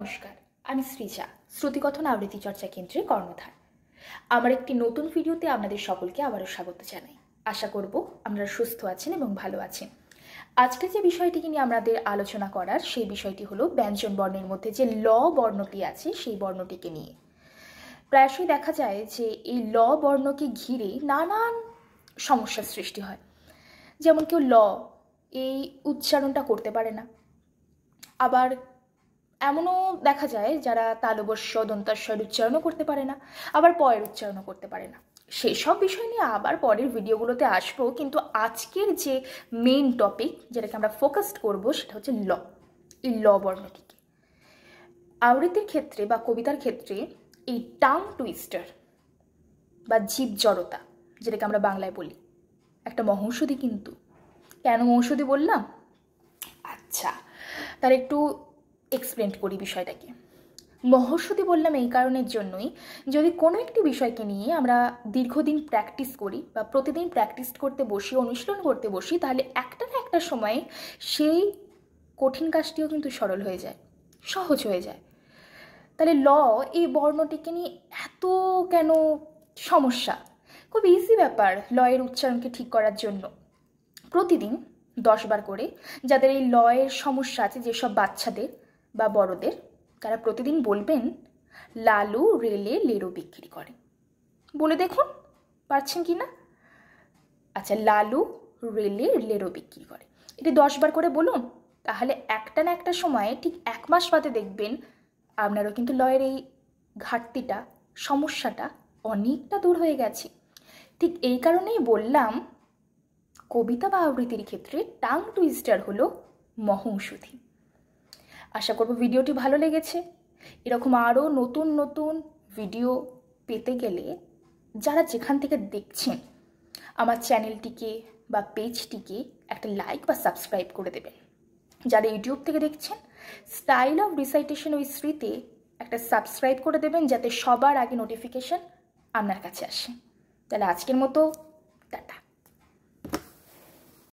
নমস্কার, আমি সৃজা, শ্রুতিকথন আবৃত্তি চর্চা কেন্দ্রে কর্ণধার। আমার একটি নতুন ভিডিওতে আপনাদের সকলকে আবারও স্বাগত জানাই। আশা করব আপনারা সুস্থ আছেন এবং ভালো আছেন। আজকে যে বিষয়টিকে নিয়ে আমাদের আলোচনা করার সেই বিষয়টি হলো ব্যঞ্জন বর্ণের মধ্যে যে ল বর্ণটি আছে সেই বর্ণটিকে নিয়ে। প্রায়শই দেখা যায় যে এই ল বর্ণকে ঘিরে নানান সমস্যার সৃষ্টি হয়। যেমন কেউ ল এই উচ্চারণটা করতে পারে না, আবার এমনও দেখা যায় যারা তালবস্য দন্তাস্বর উচ্চারণও করতে পারে না, আবার পয়ের উচ্চারণও করতে পারে না। সেসব বিষয় নিয়ে আবার পরের ভিডিওগুলোতে আসবো, কিন্তু আজকের যে মেইন টপিক যেটাকে আমরা ফোকাসড করব সেটা হচ্ছে ল। এই ল বর্ণটিকে আবৃত্তির ক্ষেত্রে বা কবিতার ক্ষেত্রে এই টাং টুইস্টার বা জীব জড়তা, যেটাকে আমরা বাংলায় বলি, একটা মহৌষধি। কিন্তু কেন মহৌষধি বললাম, আচ্ছা তার একটু এক্সপ্লেন করি বিষয়টাকে। মহৌষধি বললাম এই কারণের জন্যই, যদি কোনো একটি বিষয়কে নিয়ে আমরা দীর্ঘদিন প্র্যাকটিস করি বা প্রতিদিন প্র্যাকটিস করতে বসি, অনুশীলন করতে বসি, তাহলে একটা না একটা সময়ে সেই কঠিন কাজটিও কিন্তু সরল হয়ে যায়, সহজ হয়ে যায়। তাহলে ল এই বর্ণটিকে নিয়ে এত কেন সমস্যা? খুব ইজি ব্যাপার লয়ের উচ্চারণকে ঠিক করার জন্য। প্রতিদিন 10 বার করে যাদের এই লয়ের সমস্যা আছে, যেসব বাচ্চাদের বা বড়দের, তারা প্রতিদিন বলবেন লালু রেলে লেরো বিক্রি করে। বলে দেখুন পারছেন কি না। আচ্ছা, লালু রেলে লেরো বিক্রি করে, এটি 10 বার করে বলুন। তাহলে একটা না একটা সময়ে ঠিক 1 মাস বাদে দেখবেন আপনারও কিন্তু লয়ের এই ঘাটতিটা, সমস্যাটা অনেকটা দূর হয়ে গেছে। ঠিক এই কারণেই বললাম কবিতা বা আবৃত্তির ক্ষেত্রে টাং টুইস্টার হলো মহৌষধি। আশা করব ভিডিওটি ভালো লেগেছে। এরকম আরও নতুন নতুন ভিডিও পেতে গেলে যারা যেখান থেকে দেখছেন আমার চ্যানেলটিকে বা পেজটিকে একটা লাইক বা সাবস্ক্রাইব করে দেবেন। যারা ইউটিউব থেকে দেখছেন, স্টাইল অফ রিসাইটেশন উইথ শ্রীতে একটা সাবস্ক্রাইব করে দেবেন, যাতে সবার আগে নোটিফিকেশন আপনার কাছে আসে। তাহলে আজকের মতো টাটা।